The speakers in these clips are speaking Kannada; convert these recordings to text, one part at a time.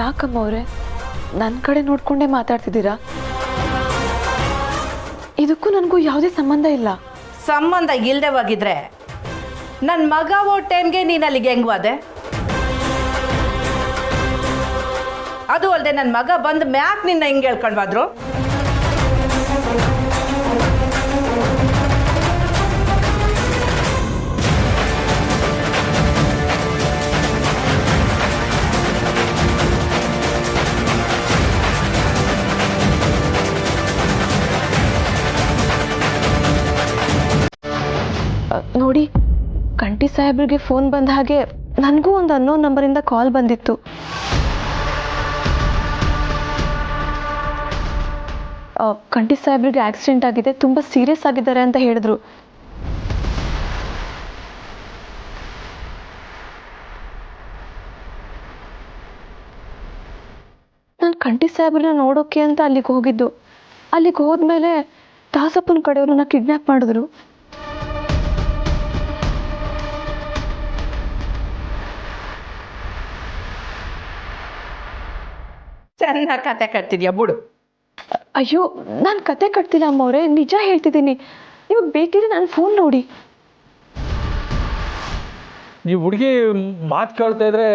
ಯಾಕಮ್ಮ ಅವರೇ ನನ್ನ ಕಡೆ ನೋಡ್ಕೊಂಡೇ ಮಾತಾಡ್ತಿದ್ದೀರಾ? ಇದಕ್ಕೂ ನನಗೂ ಯಾವುದೇ ಸಂಬಂಧ ಇಲ್ಲ. ಸಂಬಂಧ ಇಲ್ಲದೆ ಹೋಗಿದ್ರೆ ನನ್ನ ಮಗ ಓ ಟೈಮ್ಗೆ ನೀನು ಅಲ್ಲಿಗೆ ಹೆಂಗೆ ಹೋದೆ? ಅದು ಅಲ್ಲದೆ ನನ್ನ ಮಗ ಬಂದು ಮ್ಯಾಕ್ ನಿನ್ನ ಹಿಂಗೆ ಹೇಳ್ಕೊಂಡು ಹೋದ್ರು. ನೋಡಿ, ಕಂಠಿ ಸಾಹೇಬ್ರಿಗೆ ಫೋನ್ ಬಂದ ಹಾಗೆ ನನಗೂ ಒಂದು ಅನ್ನೋನ್ ನಂಬರಿಂದ ಕಾಲ್ ಬಂದಿತ್ತು. ಕಂಠಿ ಸಾಹೇಬ್ರಿಗೆ ಆಕ್ಸಿಡೆಂಟ್ ಆಗಿದೆ, ತುಂಬ ಸೀರಿಯಸ್ ಆಗಿದ್ದಾರೆ ಅಂತ ಹೇಳಿದ್ರು. ನಾನು ಕಂಠಿ ಸಾಹೇಬ್ರನ್ನ ನೋಡೋಕೆ ಅಂತ ಅಲ್ಲಿಗೆ ಹೋಗಿದ್ದು. ಅಲ್ಲಿಗೆ ಹೋದ್ಮೇಲೆ ದಾಸಪ್ಪನ ಕಡೆಯವ್ರನ್ನ ಕಿಡ್ನ್ಯಾಪ್ ಮಾಡಿದ್ರು. ಚೆನ್ನಾಗಿ ಕತೆ ಕಟ್ತಿದ್ಯಾ ಬಿಡು. ಅಯ್ಯೋ, ನಾನು ಕತೆ ಕಟ್ತಿಲ್ಲ ಅಮ್ಮವ್ರೆ, ನಿಜ ಹೇಳ್ತಿದ್ದೀನಿ. ಇವಾಗ ಬೇಕಿದ್ರೆ ನನ್ನ ಫೋನ್ ನೋಡಿ. ನೀವು ಹುಡುಗಿ ಮಾತು ಕೇಳ್ತಾ ಇದ್ರೆ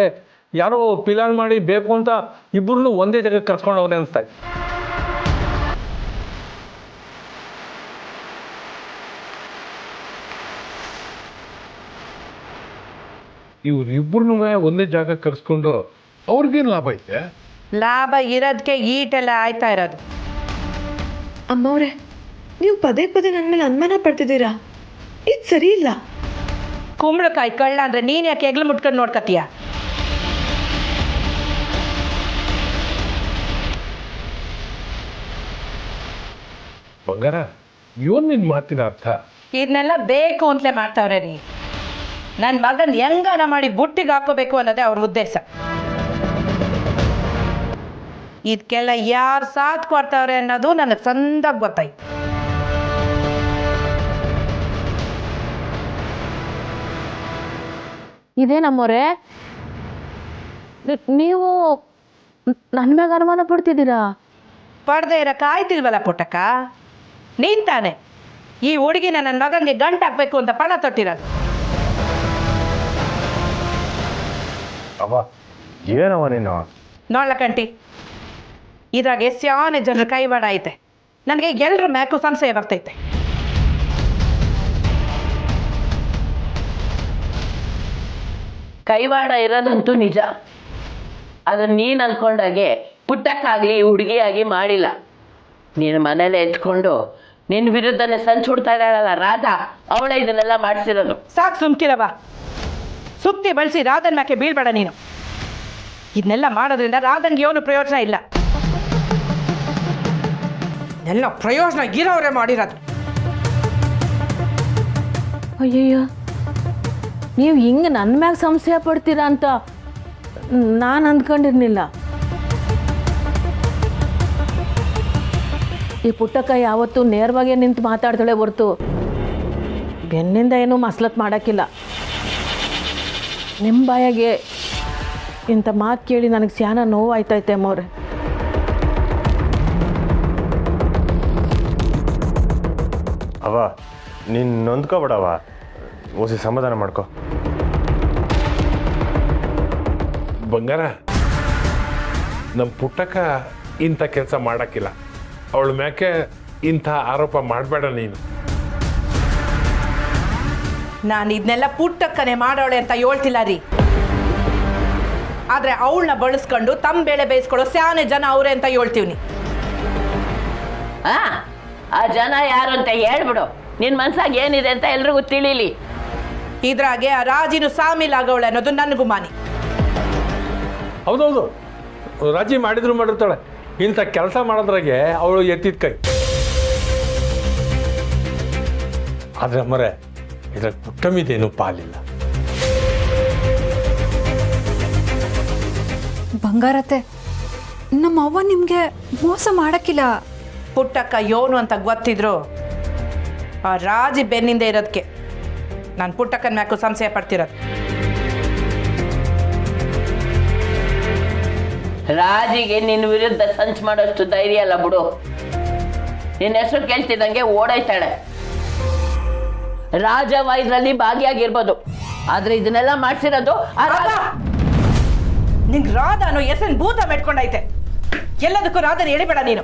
ಯಾರೋ ಪಿಲಾನ್ ಮಾಡಿ ಬೇಕು ಅಂತ ಇಬ್ಬರನ್ನು ಒಂದೇ ಜಾಗಕ್ಕೆ ಕರ್ಸ್ಕೊಂಡು ಹೋಗ್ರೆ ಅನಿಸ್ತಾ ಇದೆ. ಇವ್ರು ಇಬ್ಬರನ್ನೂ ಒಂದೇ ಜಾಗ ಕರ್ಸ್ಕೊಂಡು ಅವ್ರಿಗೇನು ಲಾಭ ಐತೆ? ಲಾಭ ಇರೋದಕ್ಕೆ ಈಟೆಲ್ಲ ಆಯ್ತಾ ಇರೋದು. ಅಮ್ಮವ್ರೆ, ನೀವು ಪದೇ ಪದೇ ನನ್ನ ಮೇಲೆ ಅನುಮಾನ ಪಡ್ತಿದ್ದೀರಾ. ಇದು ಸರಿ ಇಲ್ಲ. ಕುಂಬಳಕಾಯಿ ಕಳ್ಳ ಅಂದ್ರೆ ನೀನು ಯಾಕೆ ಹೆಗ್ಲು ಮುಟ್ಕೊಂಡು ನೋಡ್ಕತೀಯ? ಬಂಗಾರ, ಇವನ್ ನಿನ್ ಮಾತಿನ ಅರ್ಥ? ಇದನ್ನೆಲ್ಲ ಬೇಕು ಅಂತಲೇ ಮಾಡ್ತಾವ್ರೆ ರೀ. ನನ್ನ ಮಗನ ಹೆಂಗಾರ ಮಾಡಿ ಬುಟ್ಟಿಗೆ ಹಾಕೋಬೇಕು ಅನ್ನೋದೇ ಅವ್ರ ಉದ್ದೇಶ. ಇದಕ್ಕೆಲ್ಲ ಯಾರು ಸಾಥ್ ಕೊಡ್ತಾವ್ರೆ ಅನ್ನೋದು ನನಗೆ ಸಂದಾಗ ಗೊತ್ತಾಯ್ತು. ಇದೇನಮ್ಮವ್ರೆ, ನೀವು ನನ್ನ ಮ್ಯಾಗ ಅನುಮಾನ ಪಡ್ತಿದ್ದೀರಾ? ಪಡ್ದೆ ಇರಕ್ಕೆ ಆಯ್ತಿಲ್ವಲ್ಲ ಪುಟ್ಟಕ್ಕ? ನೀನ್ ತಾನೆ ಈ ಹುಡುಗಿನ ನನ್ನ ಮಗನಿಗೆ ಗಂಟು ಹಾಕ್ಬೇಕು ಅಂತ ಪಣ ತೊಟ್ಟಿರೋದು. ಅವ ಏನವ ನೀನು? ನೋಡ್ಲ ಕಂಟಿ, ಇದ್ರಾಗ ಎಸ್ಯಾನೆ ಜನರ ಕೈವಾಡ ಐತೆ. ನನಗೆ ಎಲ್ಲರ ಮ್ಯಾಕು ಸಂಶಯ ಬರ್ತೈತೆ. ಕೈವಾಡ ಇರೋದಂತೂ ನಿಜ. ಅದನ್ನು ನೀನು ಅಂದ್ಕೊಂಡಾಗೆ ಪುಟ್ಟಕ್ಕಾಗಲಿ ಹುಡುಗಿಯಾಗಿ ಮಾಡಿಲ್ಲ. ನೀನು ಮನೇಲೆ ಎತ್ಕೊಂಡು ನಿನ್ನ ವಿರುದ್ಧನೇ ಸಂಚು ಹುಡ್ತಾ ಇದ್ದಾಳಲ್ಲ ರಾಧಾ, ಅವಳೇ ಇದನ್ನೆಲ್ಲ ಮಾಡಿಸಿರೋದು. ಸಾಕು ಸುಮ್ಕಿರವ. ಸುತ್ತಿ ಬಳಸಿ ರಾಧನ್ ಮ್ಯಾಕೆ ಬೀಳ್ಬೇಡ ನೀನು. ಇದನ್ನೆಲ್ಲ ಮಾಡೋದ್ರಿಂದ ರಾಧನ್ಗೆ ಏನು ಪ್ರಯೋಜನ ಇಲ್ಲ. ಎಲ್ಲ ಪ್ರಯೋಜನ ಇರೋರೇ ಮಾಡಿರೋದು. ಅಯ್ಯಯ್ಯೋ, ನೀವು ಹಿಂಗೆ ನನ್ನ ಮ್ಯಾಗ ಸಂಶಯ ಪಡ್ತೀರಾ ಅಂತ ನಾನು ಅಂದ್ಕೊಂಡಿರ್ಲಿಲ್ಲ. ಈ ಪುಟ್ಟಕ್ಕ ಯಾವತ್ತೂ ನೇರವಾಗಿ ನಿಂತು ಮಾತಾಡ್ತಾಳೆ ಹೊರ್ತು ಬೆನ್ನಿಂದ ಏನೂ ಮಸ್ಲತ್ ಮಾಡೋಕ್ಕಿಲ್ಲ. ನಿಮ್ಮ ಬಾಯಾಗೆ ಇಂಥ ಮಾತು ಕೇಳಿ ನನಗೆ ಸ್ಯಾನ ನೋವು ಆಯ್ತೈತೆ ಅಮ್ಮವ್ರೆ. ಅವ ನೀನು ನೊಂದ್ಕೋಬೇಡವ, ಓಸಿ ಸಮಾಧಾನ ಮಾಡ್ಕೊ. ಬಂಗಾರ, ನಮ್ಮ ಪುಟ್ಟಕ್ಕ ಇಂಥ ಕೆಲಸ ಮಾಡೋಕ್ಕಿಲ್ಲ. ಅವಳ ಮ್ಯಾಕೆ ಇಂಥ ಆರೋಪ ಮಾಡಬೇಡ ನೀನು. ನಾನು ಇದನ್ನೆಲ್ಲ ಪುಟ್ಟಕ್ಕನೆ ಮಾಡೋಳೆ ಅಂತ ಹೇಳ್ತಿಲ್ಲ ರೀ. ಆದರೆ ಅವಳನ್ನ ಬಳಸ್ಕೊಂಡು ತಮ್ಮ ಬೇಳೆ ಬೇಯಿಸ್ಕೊಳ್ಳೋ ಸ್ಯಾನೆ ಜನ ಅವರೇ ಅಂತ ಹೇಳ್ತೀವಿ. ಆ ಜನ ಯಾರು ಅಂತ ಹೇಳ್ಬಿಡು. ನಿನ್ನ ಮನ್ಸಾಗ ಏನಿದೆ ಅಂತ ಎಲ್ರಿಗೂ ತಿಳಿಲಿ. ಇದ್ರಾಗೆ ಆ ರಾಜಿನು ಸಾಮಿಲಾಗವಳೆ ಅನ್ನೋದು ನನ್ನ ಗುಮಾನಿ. ಹೌದೌದು, ರಾಜಿ ಮಾಡಿರ್ತಾಳೆ. ಇಂಥ ಕೆಲಸ ಮಾಡೋದ್ರಾಗೆ ಅವಳು ಎತ್ತಿದ ಕೈ. ಆದರೆ ಮರೆ ಇದ್ರಾಗ ಪುಟ್ಟಮಿದೇನು ಪಾಲಿಲ್ಲ. ಬಂಗಾರತೆ, ನಮ್ಮ ಅವ್ವ ನಿಮಗೆ ಮೋಸ ಮಾಡಕ್ಕಿಲ್ಲ. ಪುಟ್ಟಕ್ಕ ಯೋನು ಅಂತ ಗೊತ್ತಿದ್ರು ಆ ರಾಜಿ ಬೆನ್ನಿಂದ ಇರೋದಕ್ಕೆ ನಾನು ಪುಟ್ಟಕ್ಕನ ಮ್ಯಾಕು ಸಂಶಯ ಪಡ್ತಿರೋದು. ರಾಜಿಗೆ ನಿನ್ನ ವಿರುದ್ಧ ಸಂಚು ಮಾಡೋಷ್ಟು ಧೈರ್ಯ ಅಲ್ಲ ಬಿಡು. ನಿನ್ನ ಹೆಸರು ಕೇಳ್ತಿದ್ದಂಗೆ ಓಡಾಯ್ತಾಳೆ. ರಾಜವ ಇದರಲ್ಲಿ ಭಾಗಿಯಾಗಿರ್ಬೋದು, ಆದ್ರೆ ಇದನ್ನೆಲ್ಲ ಮಾಡ್ಸಿರೋದು ನಿಂಗೆ ರಾಧ ಅನ್ನೋ ಹೆಸರು ಭೂತ ಮೆಟ್ಕೊಂಡೈತೆ. ಎಲ್ಲದಕ್ಕೂ ರಾಧನ ಎಳಿಬೇಡ ನೀನು.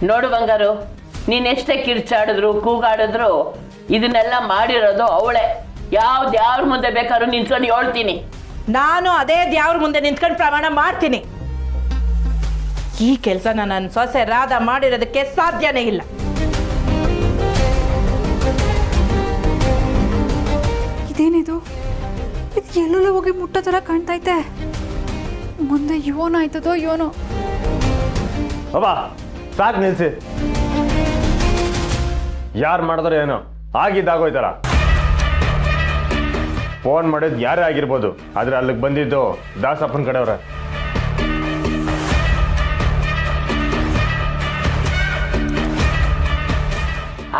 ನೋಡು ಬಂಗಾರು, ನೀನ್ ಎಷ್ಟೇ ಕಿರ್ಚಾಡಿದ್ರು ಕೂಗಾಡಿದ್ರು ಇದನ್ನೆಲ್ಲ ಮಾಡಿರೋದು ಅವಳೆ. ಯಾವ್ದ್ರ ಮುಂದೆ ಬೇಕಾದ್ರೂ ನಿಂತ್ಕೊಂಡು ಹೇಳ್ತೀನಿ. ನಾನು ಅದೇ ದ್ಯಾವ್ರ ಮುಂದೆ ನಿಂತ್ಕೊಂಡು ಪ್ರಮಾಣ ಮಾಡ್ತೀನಿ. ಈ ಕೆಲಸನ ನನ್ನ ಸೊಸೆ ರಾಧ ಮಾಡಿರೋದಕ್ಕೆ ಸಾಧ್ಯನೇ ಇಲ್ಲ. ಇದೇನಿದು? ಇದು ಎಲ್ಲೆಲ್ಲ ಹೋಗಿ ಮುಟ್ಟೋ ಥರ ಕಾಣ್ತೈತೆ. ಮುಂದೆ ಯೋನಾಯ್ತದೋ ಯೋನೋ. ಅವ ಸಾಕು ನಿಲ್ಸಿ. ಯಾರು ಮಾಡಿದ್ರೆ ಏನೋ ಆಗಿದ್ದಾಗೋಯ್ತಾರ. ಫೋನ್ ಮಾಡಿದ್ ಯಾರೇ ಆಗಿರ್ಬೋದು, ಆದ್ರೆ ಅಲ್ಲಿಗೆ ಬಂದಿದ್ದು ದಾಸಪ್ಪನ ಕಡೆಯವ್ರೆ.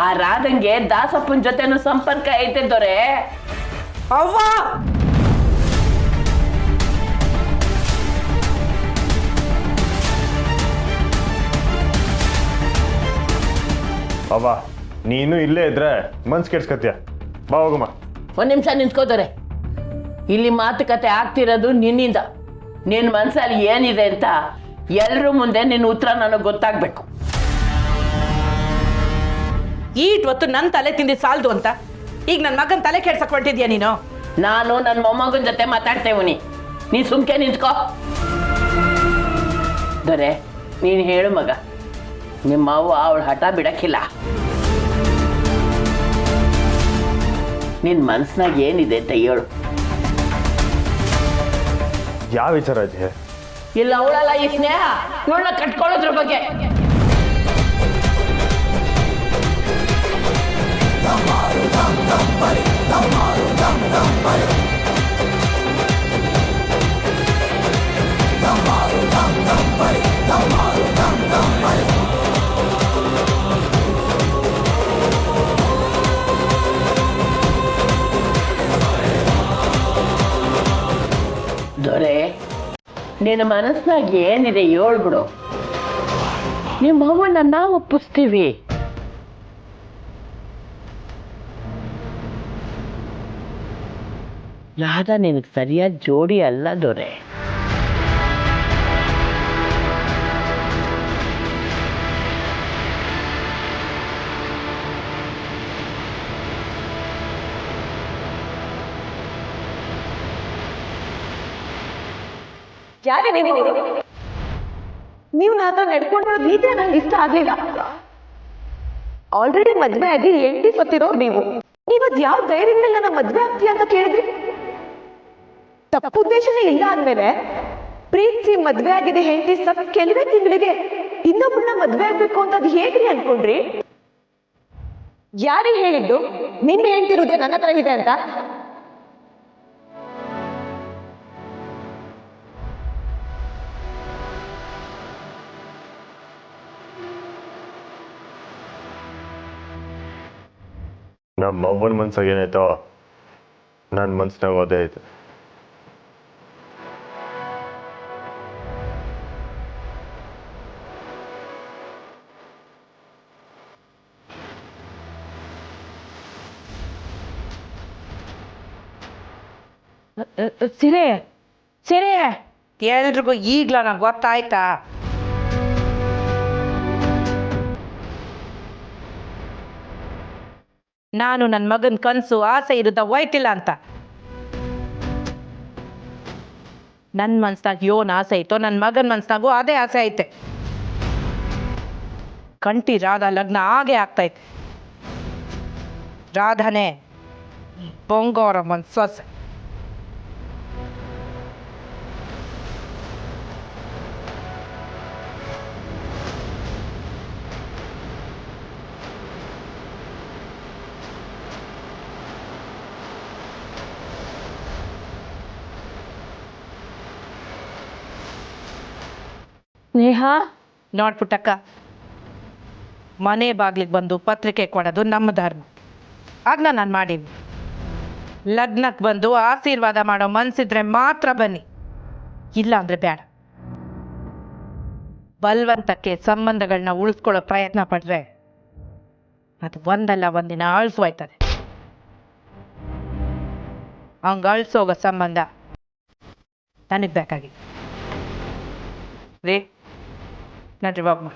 ಆ ರಾಧಂಗೆ ದಾಸಪ್ಪನ ಜೊತೆನೂ ಸಂಪರ್ಕ ಐತೆ ದೊರೆ. ಅವ್ವ ಅವ್ವ ನೀನು ಇಲ್ಲೇ ಇದ್ರೆ ಮನ್ಸು ಕೆಡ್ಸ್ಕತ್ಯ. ಬಾ ಹೋಗಮ್ಮ. ಒಂದ್ ನಿಮಿಷ ನಿಂತ್ಕೋತಾರೆ. ಇಲ್ಲಿ ಮಾತುಕತೆ ಆಗ್ತಿರೋದು ನಿನ್ನಿಂದ. ನಿನ್ನ ಮನ್ಸಲ್ಲಿ ಏನಿದೆ ಅಂತ ಎಲ್ರ ಮುಂದೆ ನಿನ್ನ ಉತ್ತರ ನನಗೆ ಗೊತ್ತಾಗ್ಬೇಕು. ಈಟ್ ನನ್ನ ತಲೆ ತಿಂದಿ ಸಾಲ್ದು ಅಂತ ಈಗ ನನ್ನ ಮಗನ ತಲೆ ಕೆಡ್ಸಕ್ ಹೊರಟಿದ್ಯಾ ನೀನು? ನಾನು ನನ್ನ ಮೊಮ್ಮಗನ ಜೊತೆ ಮಾತಾಡ್ತೇವನಿ, ನೀ ಸುಮ್ಕೆ ನಿಂತ್ಕೋ. ದೊರೆ ನೀನು ಹೇಳು ಮಗ, ನಿಮ್ಮ ಅವ್ವ ಅವಳ ಹಠ ಬಿಡಕ್ಕಿಲ್ಲ. ನಿನ್ನ ಮನ್ಸ್ನಾಗ ಏನಿದೆ ಅಂತ ಹೇಳು. ಯಾವ ವಿಚಾರ ಇದೆ? ಇಲ್ಲ ಅವಳಲ್ಲ ಈ ಸ್ನೇಹ, ಇವಳನ್ನ ಕಟ್ಕೊಳ್ಳೋದ್ರ ಬಗ್ಗೆ. ದೊರೆ ನಿನ್ನ ಮನಸ್ನಾಗ ಏನಿದೆ ಹೇಳ್ಬಿಡು. ನಿಮ್ಮ ಅವ್ವನ್ನ ನಾವು ಒಪ್ಪಿಸ್ತೀವಿ. ರಾಧ ನಿನಗೆ ಸರಿಯಾದ ಜೋಡಿ ಅಲ್ಲ ದೊರೆ. ಯಾರೇ ನೀವು ನನ್ನ ನಡ್ಕೊಂಡಿರೋ ರೀತಿ ನಂಗೆ ಇಷ್ಟ ಆಗಲಿಲ್ಲ. ಆಲ್ರೆಡಿ ಮದ್ವೆ ಆಗಿ ಹೆಂಡತಿ ಸತ್ತಿರೋ ನೀವು ಇವತ್ತು ಯಾವ ಧೈರ್ಯದಿಂದ ನನ್ನ ಮದ್ವೆ ಆಗ್ತೀಯ ಅಂತ ಕೇಳಿದ್ರಿ? ತಪ್ಪು ಉದ್ದೇಶನೇ ಇಲ್ಲ ಅಂದ್ಮೇಲೆ ಪ್ರೀತಿಸಿ ಮದ್ವೆ ಆಗಿದೆ ಹೆಂಡತಿ ಸತ್ ಕೆಲವೇ ತಿಂಗಳಿಗೆ ಇನ್ನೊಬ್ಬರನ್ನ ಮದ್ವೆ ಆಗ್ಬೇಕು ಅಂತ ಅದು ಹೇಗ್ರಿ ಅನ್ಕೊಂಡ್ರಿ? ಯಾರಿಗೆ ಹೇಳಿದ್ದು ನಿನ್ನ ಹೆಂಡತಿ ಹೃದಯ ನನ್ನ ಹತ್ರ ಇದೆ ಅಂತ? ನಮ್ಮ ಅವ್ವನ ಮನ್ಸಾಗ ಏನಾಯ್ತೋ ನನ್ನ ಮನ್ಸಿನಾಗ ಓದೇ ಐತೆ. ಸಿರೆ ಸಿರೆ ಎಲ್ರಿಗೂ ಈಗ್ಲ ನಂಗೆ ಗೊತ್ತಾಯ್ತಾ? ನಾನು ನನ್ನ ಮಗನ ಕನಸು ಆಸೆ ಇರುತ್ತ ಹೋಯ್ತಿಲ್ಲ ಅಂತ. ನನ್ನ ಮನ್ಸ್ನಾಗ ಯೋನ್ ಆಸೆ ಐತೋ ನನ್ನ ಮಗನ ಮನ್ಸ್ನಾಗೂ ಅದೇ ಆಸೆ ಐತೆ. ಕಂಟಿ ರಾಧಾ ಲಗ್ನ ಹಾಗೆ ಆಗ್ತೈತೆ. ರಾಧಾನೇ ಬಂಗಾರಮ್ಮನ ಸೊಸೆ. ನೇಹಾ ನೋಡ್ಪುಟ್ಟಕ್ಕ, ಮನೆ ಬಾಗ್ಲಿಗೆ ಬಂದು ಪತ್ರಿಕೆ ಕೊಡೋದು ನಮ್ಮ ಧರ್ಮ. ಆಗ್ಲ ನಾನು ಮಾಡೀನಿ. ಲಗ್ನಕ್ಕೆ ಬಂದು ಆಶೀರ್ವಾದ ಮಾಡೋ ಮನ್ಸಿದ್ರೆ ಮಾತ್ರ ಬನ್ನಿ, ಇಲ್ಲ ಅಂದ್ರೆ ಬೇಡ. ಬಲವಂತಕ್ಕೆ ಸಂಬಂಧಗಳನ್ನ ಉಳಿಸ್ಕೊಳ್ಳೋ ಪ್ರಯತ್ನ ಪಟ್ರೆ ಅದು ಒಂದಲ್ಲ ಒಂದಿನ ಅಳಿಸೋಯ್ತದೆ. ಹಂಗೆ ಅಳಿಸೋಗೋ ಸಂಬಂಧ ನನಗೆ ಬೇಕಾಗಿದೆ. ರೀ ನಡ್ರಿ ಬಾಬಮ್ಮ.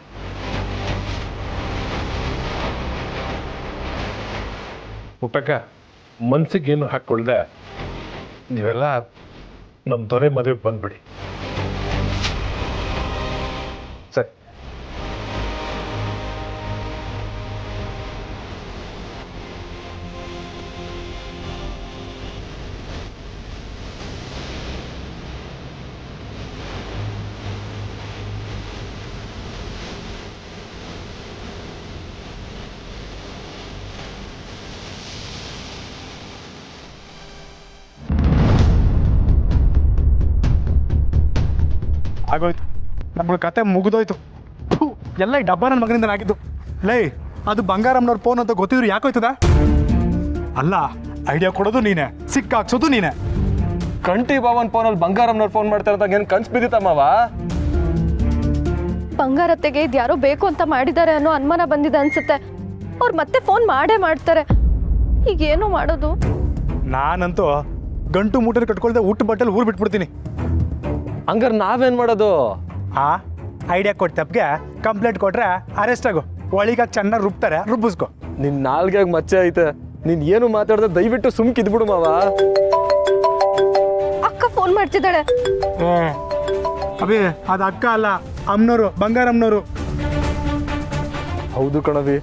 ಉಪಕ ಮನ್ಸಿಗೇನು ಹಾಕ್ಕೊಳ್ದೆ ನೀವೆಲ್ಲ ನಮ್ಮ ದೊರೆ ಮದುವೆಗೆ ಬಂದ್ಬಿಡಿ. ಸರಿ. ಆಗೋಯ್ತು, ನಮ್ಮ ಕತೆ ಮುಗಿದೋಯ್ತು. ಎಲ್ಲ ಈ ಡಬ್ಬ ನನ್ನ ಮಗನಿಂದ ಆಗಿದ್ದು. ಲೈ, ಅದು ಬಂಗಾರಮ್ಮನವ್ರ ಫೋನ್ ಅಂತ ಗೊತ್ತಿದ್ರು ಯಾಕೋಯ್ತದ? ಅಲ್ಲ, ಐಡಿಯಾ ಕೊಡೋದು ನೀನೆ, ಸಿಕ್ಕಾಕ್ಸೋದು ನೀನೆ. ಕಂಟಿ ಬಾವನ್ ಫೋನಲ್ಲಿ ಬಂಗಾರಮ್ಮನವ್ರು ಫೋನ್ ಮಾಡ್ತಾ ಇರೋದಾಗ ಏನು ಕನ್ಸು ಬಿದ್ದಿತ್ತಮ್ಮವ? ಬಂಗಾರತ್ತೆಗೆ ಇದ್ಯಾರೋ ಬೇಕು ಅಂತ ಮಾಡಿದ್ದಾರೆ ಅನ್ನೋ ಅನುಮಾನ ಬಂದಿದೆ ಅನ್ಸುತ್ತೆ. ಅವ್ರು ಮತ್ತೆ ಫೋನ್ ಮಾಡೇ ಮಾಡ್ತಾರೆ. ಈಗೇನು ಮಾಡೋದು? ನಾನಂತೂ ಗಂಟು ಮೂಟೆ ಕಟ್ಕೊಳ್ದೆ ಊಟ ಬಟ್ಟೆಲಿ ಊರು ಬಿಟ್ಬಿಡ್ತೀನಿ. ಹಂಗಾರೆ ನಾವೇನು ಮಾಡೋದು? ಆ ಐಡಿಯಾ ಕೊಟ್ಟಪ್ಗೆ ಕಂಪ್ಲೇಂಟ್ ಕೊಟ್ರೆ ಅರೆಸ್ಟ್ ಆಗು, ಒಳಿಗಾಗಿ ಚೆನ್ನಾಗಿ ರುಬ್ತಾರೆ, ರುಬ್ಬಿಸ್ಕೊ. ನಿನ್ನ ನಾಲ್ಗೆಗೆ ಮಚ್ಚೆ ಐತೆ, ನೀನು ಏನು ಮಾತಾಡ್ದೆ ದಯವಿಟ್ಟು ಸುಮ್ಕಿದ್ಬಿಡು ಮಾವ. ಅಕ್ಕ ಫೋನ್ ಮಾಡ್ತಿದ್ದಾಳೆ. ಅಭಿ, ಅದು ಅಕ್ಕ ಅಲ್ಲ, ಅಮ್ಮನವರು, ಬಂಗಾರಮ್ಮನವರು. ಹೌದು ಕಣವಿ,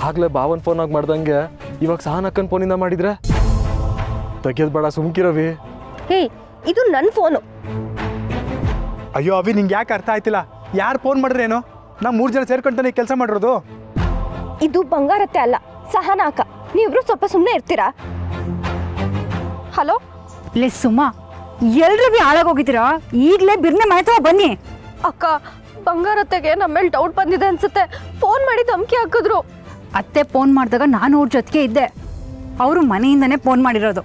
ಆಗ್ಲೇ ಬಾವನ್ ಫೋನಾಗಿ ಮಾಡ್ದಂಗೆ ಇವಾಗ ಸಹನ್ ಅಕ್ಕನ ಫೋನಿಂದ ಮಾಡಿದ್ರೆ ತೆಗಿಯೋದು ಬೇಡ, ಸುಮ್ಕಿರವಿ. ಹೇ, ಇದು ನನ್ನ ಫೋನು. ಅಯ್ಯೋ ಅಭಿ, ನಿಂಗೆ ಯಾಕೆ ಅರ್ಥ ಆಯ್ತಿಲ್ಲ? ಯಾರು ಫೋನ್ ಮಾಡಿದ್ರೇನು? ನಾವು 3 ಜನ ಸೇರ್ಕೊಂತಾನೆ ಕೆಲಸ ಮಾಡಿರೋದು. ಇದು ಬಂಗಾರತ್ತೆ ಅಲ್ಲ, ಸಹನಾ ಅಕ್ಕ. ನೀವಿಬ್ರು ಸ್ವಲ್ಪ ಸುಮ್ಮನೆ ಇರ್ತೀರಾ? ಹಲೋ ಲೇ ಸುಮಾ, ಎಲ್ರು ಬಿ ಹಾಳಾಗೋಗಿದ್ದೀರಾ? ಈಗಲೇ ಬಿರ್ನೆ ಮಾಡ್ತಾವ ಬನ್ನಿ. ಅಕ್ಕ, ಬಂಗಾರತ್ತೆಗೆ ನಮ್ಮ ಮೇಲೆ ಡೌಟ್ ಬಂದಿದೆ ಅನ್ಸುತ್ತೆ. ಫೋನ್ ಮಾಡಿ ಧಮಕಿ ಹಾಕಿದ್ರು. ಅತ್ತೆ ಫೋನ್ ಮಾಡಿದಾಗ ನಾನು ಅವ್ರ ಜೊತೆಗೆ ಇದ್ದೆ. ಅವರು ಮನೆಯಿಂದನೇ ಫೋನ್ ಮಾಡಿರೋದು.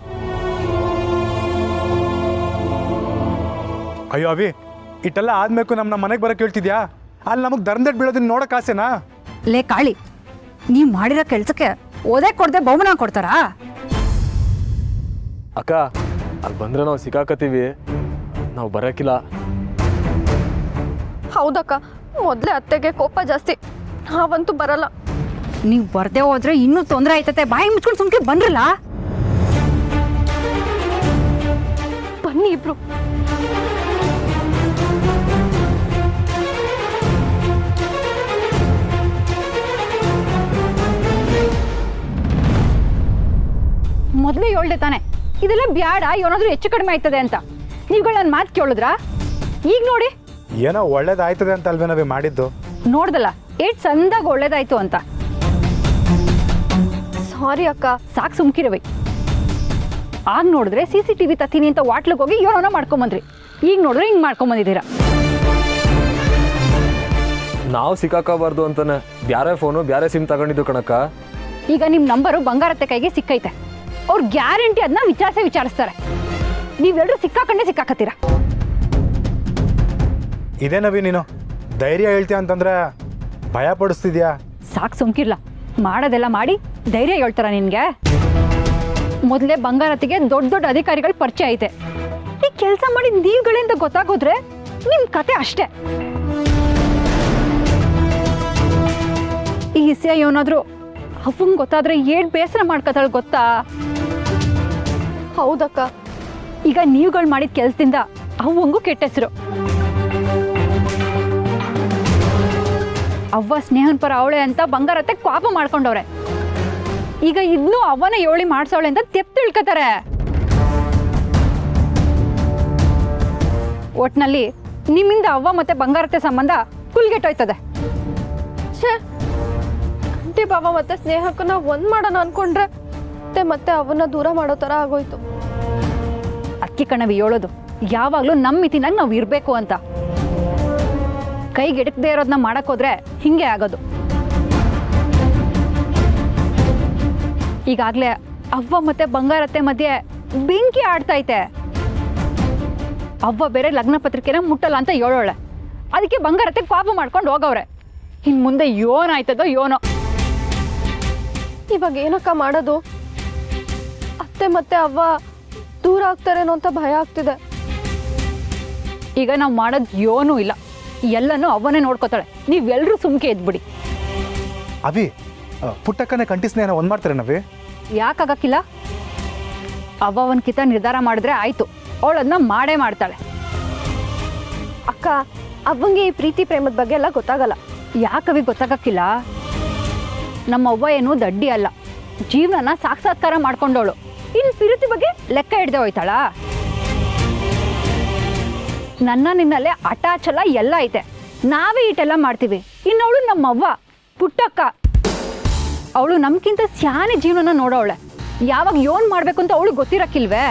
ಅಯ್ಯೋ ಅಭಿ, ಇಟ್ಟೆಲ್ಲ ಆದ್ಮೇಕು ನಮ್ಮ ಮನೆಗೆ ಬರೋಕೆ ಹೇಳ್ತಿದ್ಯಾ? ಅಲ್ಲಿ ನಮಗೆ ಧರ್ಮದಟ್ಟು ಬೀಳೋದನ್ನ ನೋಡೋಕೆ ಆಸೆನಾ? ಲೇ ಕಾಳಿ, ನೀವು ಮಾಡಿರೋ ಕೆಲ್ಸಕ್ಕೆ ಓದೇ ಕೊಡದೆ ಬಹುಮಾನ ಕೊಡ್ತಾರಾ? ಅಕ್ಕ, ಅಲ್ಲಿ ಬಂದ್ರೆ ನಾವು ಸಿಕ್ಕಾಕತ್ತೀವಿ, ನಾವು ಬರೋಕ್ಕಿಲ್ಲ. ಹೌದಕ್ಕ, ಮೊದಲೇ ಅತ್ತೆಗೆ ಕೋಪ ಜಾಸ್ತಿ. ನಾವಂತೂ ಬರಲ್ಲ. ನೀವು ಬರ್ದೇ ಹೋದ್ರೆ ಇನ್ನೂ ತೊಂದರೆ ಆಯ್ತತೆ. ಬಾಯಿ ಮುಚ್ಕೊಂಡು ಸುಮ್ಕೆ ಬಂದ್ರಲ್ಲ. ಬನ್ನಿ ಇಬ್ರು. ಮೊದಲೇ ಹೇಳ್ದೆ ತಾನೆ ಇದೆಲ್ಲ ಬ್ಯಾಡ, ಏನಾದ್ರೂ ಹೆಚ್ಚು ಕಡಿಮೆ ಆಯ್ತದೆ ಅಂತ. ನೀವುಗಳು ನನ್ನ ಮಾತು ಕೇಳಿದ್ರಾ? ಈಗ ನೋಡಿ, ಏನೋ ಒಳ್ಳೇದಾಯ್ತದೆ ಅಂತ ಅಲ್ವೇ ನಾವೇ ಮಾಡಿದ್ದು. ನೋಡ್ದಲ್ಲ ಏಟ್ ಚಂದಾಗ ಒಳ್ಳೇದಾಯ್ತು ಅಂತ. ಸಾರಿ ಅಕ್ಕ. ಸಾಕು, ಸುಮ್ಕಿರವಿ. ಆಗ ನೋಡಿದ್ರೆ CCTV ತತ್ತೀನಿ ಅಂತ ವಾಟ್ಲಿಗೆ ಹೋಗಿ ಏನೋ ಮಾಡ್ಕೊಂಬಂದ್ರಿ. ಈಗ ನೋಡಿದ್ರೆ ಹಿಂಗೆ ಮಾಡ್ಕೊಂಬಂದಿದ್ದೀರಾ. ನಾವು ಸಿಕ್ಕಾಕಬಾರ್ದು ಅಂತಾನೆ ಬ್ಯಾರೆ ಫೋನು ಬ್ಯಾರೆ ಸಿಮ್ ತಗೊಂಡಿದ್ದು ಕಣಕ್ಕ. ಈಗ ನಿಮ್ಮ ನಂಬರು ಬಂಗಾರತ್ತೆ ಕೈಗೆ ಸಿಕ್ಕೈತೆ. ಅವ್ರು ಗ್ಯಾರಂಟಿ ಅದನ್ನ ವಿಚಾರಿಸ್ತಾರೆ. ನೀವೆಲ್ಲರೂ ಸಿಕ್ಕಾಕತ್ತೀರಾ. ಇದೇನವಿ ನೀನು ಧೈರ್ಯ ಹೇಳ್ತೀಯ ಅಂತಂದ್ರೆ ಭಯ ಪಡಿಸ್ತಿದ್ಯಾ? ಸಾಕು, ಸುಮ್ಕಿರ್ಲ. ಮಾಡೋದೆಲ್ಲ ಮಾಡಿ ಧೈರ್ಯ ಹೇಳ್ತಾರ ನಿನ್ಗೆ? ಮೊದಲೇ ಬಂಗಾರತಿಗೆ ದೊಡ್ಡ ದೊಡ್ಡ ಅಧಿಕಾರಿಗಳ ಪರಿಚಯ ಐತೆ. ಈ ಕೆಲಸ ಮಾಡಿ ನೀವುಗಳಿಂದ ಗೊತ್ತಾಗೋದ್ರೆ ನಿಮ್ ಕತೆ ಅಷ್ಟೇ. ಈ ವಿಷಯ ಏನಾದ್ರು ಅವಂಗ್ ಗೊತ್ತಾದ್ರೆ ಏನ್ ಬೇಸರ ಮಾಡ್ಕೊತಾಳ ಗೊತ್ತಾ? ಹೌದಕ್ಕ. ಈಗ ನೀವುಗಳು ಮಾಡಿದ ಕೆಲಸದಿಂದ ಅವಂಗೂ ಕೆಟ್ಟ ಹೆಸರು. ಅವ್ವ ಸ್ನೇಹನ್ ಪರ ಅವಳೆ ಅಂತ ಬಂಗಾರತ್ತೆ ಕೋಪ ಮಾಡ್ಕೊಂಡವ್ರೆ. ಈಗ ಇನ್ನೂ ಅವನ ಯೋಳಿ ಮಾಡ್ಸವಳೆ ಅಂತ ತಿಳ್ಕೊತಾರೆ. ಒಟ್ನಲ್ಲಿ ನಿಮ್ಮಿಂದ ಅವ್ವ ಮತ್ತೆ ಬಂಗಾರತ್ತೆ ಸಂಬಂಧ ಕುಲ್ಗೆಟ್ಟೋಯ್ತದೆ. ಗಂಟಿ ಬಾವ ಮತ್ತೆ ಸ್ನೇಹಕ್ಕನ್ನ ಒಂದ್ ಮಾಡೋಣ ಅನ್ಕೊಂಡ್ರೆ ಮತ್ತೆ ಅವನ್ನ ದೂರ ಮಾಡೋ ತರ ಆಗೋಯ್ತು. ಅಕ್ಕಿ ಕಣವಿ ಹೇಳೋದು, ಯಾವಾಗ್ಲೂ ನಮ್ಮ ಮಿತಿನಾಗ ನಾವು ಇರ್ಬೇಕು ಅಂತ. ಕೈಗೆಡಕದೇ ಇರೋದನ್ನ ಮಾಡಕ್ ಹೋದ್ರೆ ಹಿಂಗೆ ಆಗೋದು. ಈಗಾಗ್ಲೇ ಅವ್ವ ಮತ್ತೆ ಬಂಗಾರತ್ತೆ ಮಧ್ಯೆ ಬೆಂಕಿ ಆಡ್ತೈತೆ. ಅವ್ವ ಬೇರೆ ಲಗ್ನ ಪತ್ರಿಕೆನ ಮುಟ್ಟಲ್ಲ ಅಂತ ಹೇಳೋಳೆ. ಅದಕ್ಕೆ ಬಂಗಾರತೆ ಪಾಪ ಮಾಡ್ಕೊಂಡು ಹೋಗವ್ರೆ. ಇನ್ನು ಮುಂದೆ ಏನಾಯ್ತದೋ ಏನೋ. ಇವಾಗ ಏನಕ್ಕ ಮಾಡೋದು? ಅತ್ತೆ ಮತ್ತೆ ಅವ್ವ ದೂರ ಆಗ್ತಾರೇನೋ ಅಂತ ಭಯ ಆಗ್ತಿದೆ. ಈಗ ನಾವು ಮಾಡೋದು ಏನೂ ಇಲ್ಲ, ಎಲ್ಲನೂ ಅವನೇ ನೋಡ್ಕೋತಾಳೆ. ನೀವೆಲ್ಲರೂ ಸುಮ್ಕೆ ಎದ್ಬಿಡಿ. ಅವಿ ಪುಟ್ಟಕ್ಕನೇ ಕಂಟಿ ಸ್ನೇಹನ ಒಂದು ಮಾಡ್ತಾರೆ ನವಿ. ಯಾಕಾಗಕ್ಕಿಲ್ಲ? ಅವನ ಕಿತ ನಿರ್ಧಾರ ಮಾಡಿದ್ರೆ ಆಯ್ತು, ಅವಳು ಅದನ್ನ ಮಾಡೇ ಮಾಡ್ತಾಳೆ. ಅಕ್ಕ, ಅವ್ವಂಗೆ ಈ ಪ್ರೀತಿ ಪ್ರೇಮದ ಬಗ್ಗೆ ಎಲ್ಲ ಗೊತ್ತಾಗಲ್ಲ. ಯಾಕವಿ ಗೊತ್ತಾಗಕ್ಕಿಲ್ಲ? ನಮ್ಮ ಅವ್ವ ಏನು ದಡ್ಡಿ ಅಲ್ಲ, ಜೀವನನ ಸಾಕ್ಷಾತ್ಕಾರ ಮಾಡ್ಕೊಂಡವಳು. ಇನ್ನು ಪ್ರೀತಿ ಬಗ್ಗೆ ಲೆಕ್ಕ ಹಿಡ್ದೆ ಹೋಯ್ತಾಳ? ನನ್ನ ನಿನ್ನಲ್ಲೇ ಅಟಾಚಲ ಎಲ್ಲ ಐತೆ, ನಾವೇ ಇಟೆಲ್ಲ ಮಾಡ್ತೀವಿ. ಇನ್ನವಳು ನಮ್ಮವ್ವ ಪುಟ್ಟಕ್ಕ, ಅವಳು ನಮ್ಗಿಂತ ಸ್ಯಾನೆ ಜೀವನನ ನೋಡೋವಳೆ. ಯಾವಾಗ ಏನ್ ಮಾಡ್ಬೇಕು ಅಂತ ಅವಳು ಗೊತ್ತಿರಕ್ಕಿಲ್ವೇ?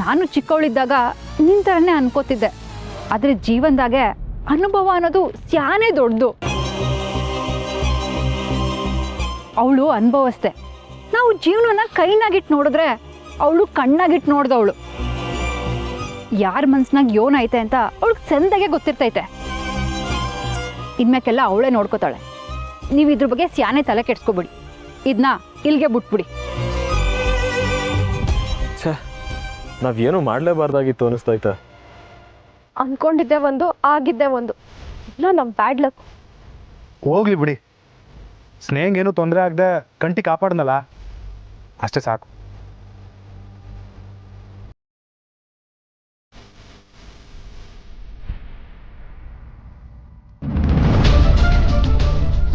ನಾನು ಚಿಕ್ಕವಳಿದ್ದಾಗ ನಿನ್ ಥರನೇ ಅನ್ಕೋತಿದ್ದೆ, ಆದರೆ ಜೀವನದಾಗೆ ಅನುಭವ ಅನ್ನೋದು ಸ್ಯಾನೆ ದೊಡ್ಡದು. ಅವಳು ಅನುಭವಿಸ್ದೆ, ನಾವು ಜೀವನನ ಕೈನಾಗಿಟ್ಟು ನೋಡಿದ್ರೆ ಅವಳು ಕಣ್ಣಾಗಿಟ್ಟು ನೋಡ್ದವಳು. ಯಾರ ಮನ್ಸ್ನಾಗ ಏನಾಯ್ತೆ ಅಂತ ಅವಳಿಗೆ ಚಂದಾಗೆ ಗೊತ್ತಿರ್ತೈತೆ. ಇನ್ಮೇಕೆಲ್ಲ ಅವಳೇ ನೋಡ್ಕೋತಾಳೆ. ನೀವು ಇದ್ರ ಬಗ್ಗೆ ಸ್ಯಾನೆ ತಲೆ ಕೆಡ್ಸ್ಕೊಬಿಡಿ, ಇದನ್ನ ಇಲ್ಲಿಗೆ ಬಿಟ್ಬಿಡಿ. ಛೇ, ನಾವೇನು ಮಾಡಲೇಬಾರ್ದಾಗಿತ್ತು ಅನಿಸ್ತೈತೆ. ಅನ್ಕೊಂಡಿದ್ದೆ ಒಂದು, ಆಗಿದ್ದೆ ಒಂದು. ಇಲ್ಲ ನಮ್ಮ ಬ್ಯಾಡ್ ಲಕ್. ಹೋಗ್ಲಿ ಬಿಡಿ, ಸ್ನೇಹಂಗೇನು ತೊಂದರೆ ಆಗದೆ ಕಂಟಿ ಕಾಪಾಡ್ನಲ್ಲ, ಅಷ್ಟೇ ಸಾಕು.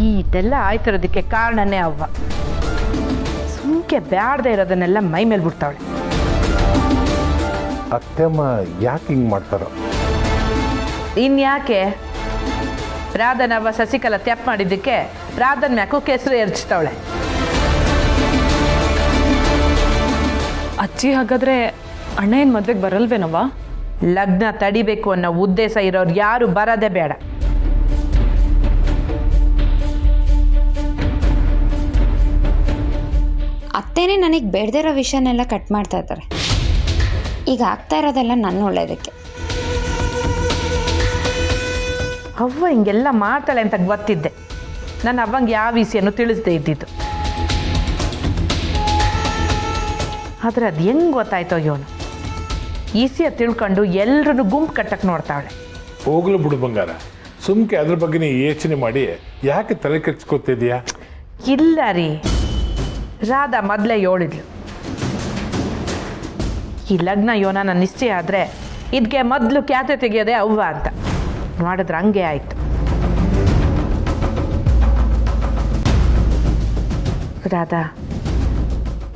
ಇದೆಲ್ಲ ಆಯ್ತಿರೋದಕ್ಕೆ ಕಾರಣನೇ ಅವ್ವ. ಸುಮ್ಕೆ ಬ್ಯಾಡ್ದೆ ಇರೋದನ್ನೆಲ್ಲ ಮೈ ಮೇಲೆ ಬಿಡ್ತಾವಳೆ. ಅತ್ತೆಮ್ಮ ಯಾಕೆ ಹಿಂಗೆ ಮಾಡ್ತಾರೋ? ಇನ್ಯಾಕೆ? ರಾಧನವ್ವ ಸಸಿಕಲ ತ್ಯಾಪ್ ಮಾಡಿದ್ದಕ್ಕೆ ರಾಧನ್ ಮ್ಯಾಕು ಕೆಸರು ಎರಚ್ತಾವಳೆ. ಅಜ್ಜಿ, ಹಾಗಾದ್ರೆ ಅಣ್ಣ ಏನು ಮದ್ವೆಗೆ ಬರಲ್ವೇನವ್ವ? ಲಗ್ನ ತಡಿಬೇಕು ಅನ್ನೋ ಉದ್ದೇಶ ಇರೋರು ಯಾರು ಬರೋದೇ ಬೇಡ. ಅತ್ತೇನೆ ನನಗೆ ಬೇಡದೇ ಇರೋ ವಿಷಯನೆಲ್ಲ ಕಟ್ ಮಾಡ್ತಾ ಇದ್ದಾರೆ. ಈಗ ಆಗ್ತಾ ಇರೋದೆಲ್ಲ ನನ್ನ ಒಳ್ಳೇದಕ್ಕೆ. ಅವ್ವ ಹಿಂಗೆಲ್ಲ ಮಾಡ್ತಾಳೆ ಅಂತ ಗೊತ್ತಿದ್ದೆ. ನಾನು ಅವ್ವಂಗೆ ಯಾವ ವಿಷಯನೂ ತಿಳಿಸ್ದೇ ಇದ್ದಿದ್ದು. ಆದರೆ ಅದು ಹೆಂಗೆ ಗೊತ್ತಾಯ್ತೋ ಇವನು ಈಸಿಯ ತಿಳ್ಕೊಂಡು ಎಲ್ಲರನ್ನು ಗುಂಪು ಕಟ್ಟಕ್ಕೆ ನೋಡ್ತಾವಳೆ. ಹೋಗ್ಲು ಬಿಡು ಬಂಗಾರ, ಸುಮ್ಕೆ ಅದ್ರ ಬಗ್ಗೆ ಯೋಚನೆ ಮಾಡಿ ಯಾಕೆ ತಲೆ ಕೆಡ್ಸ್ಕೊತಿದ್ಯಾ? ಇಲ್ಲ ರೀ, ರಾಧಾ ಮೊದಲೇ ಹೇಳಿದ್ಲು, ಈ ಲಗ್ನ ಯೋನ ನಿಶ್ಚಯ ಆದರೆ ಇದಕ್ಕೆ ಮೊದಲು ಖ್ಯಾತೆ ತೆಗೆಯೋದೆ ಅವ್ವ ಅಂತ. ಮಾಡಿದ್ರೆ ಹಂಗೆ ಆಯಿತು. ರಾಧಾ,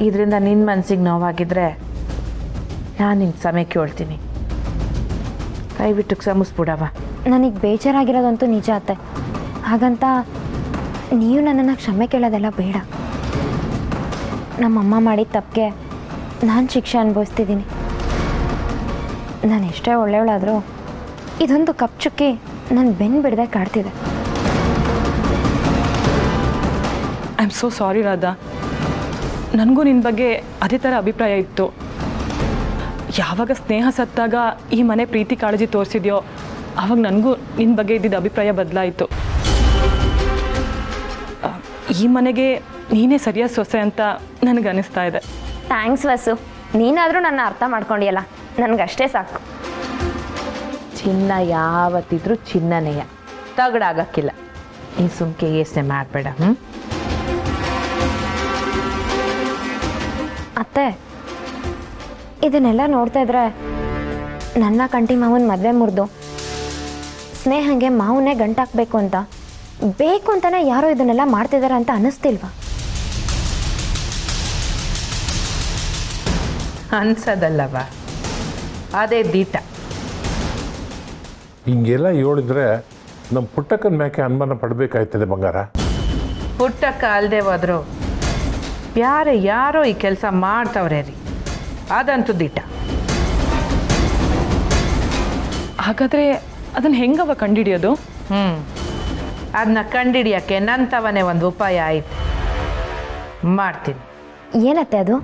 ಇದರಿಂದ ನಿನ್ನ ಮನಸ್ಸಿಗೆ ನೋವಾಗಿದ್ರೆ ನಾನು ನಿನ್ನ ಸಮಯ ಕೇಳ್ತೀನಿ. ದಯವಿಟ್ಟು ಕ್ಷಮಿಸ್ಬಿಡವ. ನನಗೆ ಬೇಜಾರಾಗಿರೋದಂತೂ ನಿಜ ಅತ್ತೆ. ಹಾಗಂತ ನೀವು ನನ್ನನ್ನು ಕ್ಷಮೆ ಕೇಳೋದೆಲ್ಲ ಬೇಡ. ನಮ್ಮಮ್ಮ ಮಾಡಿದ ತಪ್ಪಿಗೆ ನಾನು ಶಿಕ್ಷೆ ಅನುಭವಿಸ್ತಿದ್ದೀನಿ. ನಾನು ಎಷ್ಟೇ ಒಳ್ಳೆಯವಳಾದರೂ ಇದೊಂದು ಕಪ್ ಚುಕ್ಕಿ ನನ್ನ ಬೆನ್ನು ಬಿಡದೆ ಕಾಡ್ತಿದೆ. I am so sorry Radha. ನನಗೂ ನಿನ್ನ ಬಗ್ಗೆ ಅದೇ ಥರ ಅಭಿಪ್ರಾಯ ಇತ್ತು. ಯಾವಾಗ ಸ್ನೇಹ ಸತ್ತಾಗ ಈ ಮನೆ ಪ್ರೀತಿ ಕಾಳಜಿ ತೋರಿಸಿದ್ಯೋ ಆವಾಗ ನನಗೂ ನಿನ್ನ ಬಗ್ಗೆ ಇದ್ದಿದ್ದ ಅಭಿಪ್ರಾಯ ಬದಲಾಯಿತು. ಈ ಮನೆಗೆ ನೀನೇ ಸರಿಯಾದ ಸೊಸೆ ಅಂತ ನನಗನ್ನಿಸ್ತಾ ಇದೆ. ಥ್ಯಾಂಕ್ಸ್ ವಸು, ನೀನಾದರೂ ನನ್ನ ಅರ್ಥ ಮಾಡ್ಕೊಂಡಿಯಲ್ಲ, ನನಗಷ್ಟೇ ಸಾಕು. ಚಿನ್ನ ಯಾವತ್ತಿದ್ರೂ ಚಿನ್ನನೆಯ, ತಗಡಾಗಕ್ಕಿಲ್ಲ. ಈ ಸುಮ್ಕೆ ಯೋಚನೆ ಮಾಡಬೇಡ. ಅತ್ತೆ, ಇದನ್ನೆಲ್ಲ ನೋಡ್ತಾ ಇದ್ರೆ ನನ್ನ ಕಂಟಿ ಮಾವನ ಮದುವೆ ಮುರಿದು ಸ್ನೇಹಂಗೆ ಮಾವನ್ನೇ ಗಂಟಾಕಬೇಕು ಅಂತ ಬೇಕು ಅಂತಾನೆ ಯಾರೋ ಇದನ್ನೆಲ್ಲ ಮಾಡ್ತಿದ್ದಾರೆ ಅಂತ ಅನ್ನಿಸ್ತಿಲ್ವಾ? ಅನ್ಸದಲ್ಲವ, ಅದೇ ದೀಟ. ಹಿಂಗೆಲ್ಲ ಹೇಳಿದ್ರೆ ನಮ್ಮ ಪುಟ್ಟಕ್ಕನ ಮ್ಯಾಕೆ ಅನುಮಾನ ಪಡಬೇಕಾಯ್ತದೆ ಬಂಗಾರ. ಪುಟ್ಟಕ್ಕ ಅಲ್ಲದೆ ಹೋದ್ರು ಯಾರೇ ಯಾರೋ ಈ ಕೆಲಸ ಮಾಡ್ತವ್ರೆ ರೀ, ಅದಂತೂ ದಿಟ್ಟ. ಹಾಗಾದರೆ ಅದನ್ನು ಹೆಂಗವ ಕಂಡುಹಿಡಿಯೋದು? ಅದನ್ನ ಕಂಡಿಡಿಯೋಕ್ಕೆ ನಂತವನೇ ಒಂದು ಉಪಾಯ ಆಯ್ತು. ಮಾಡ್ತೀನಿ. ಏನತ್ತೆ ಅದು?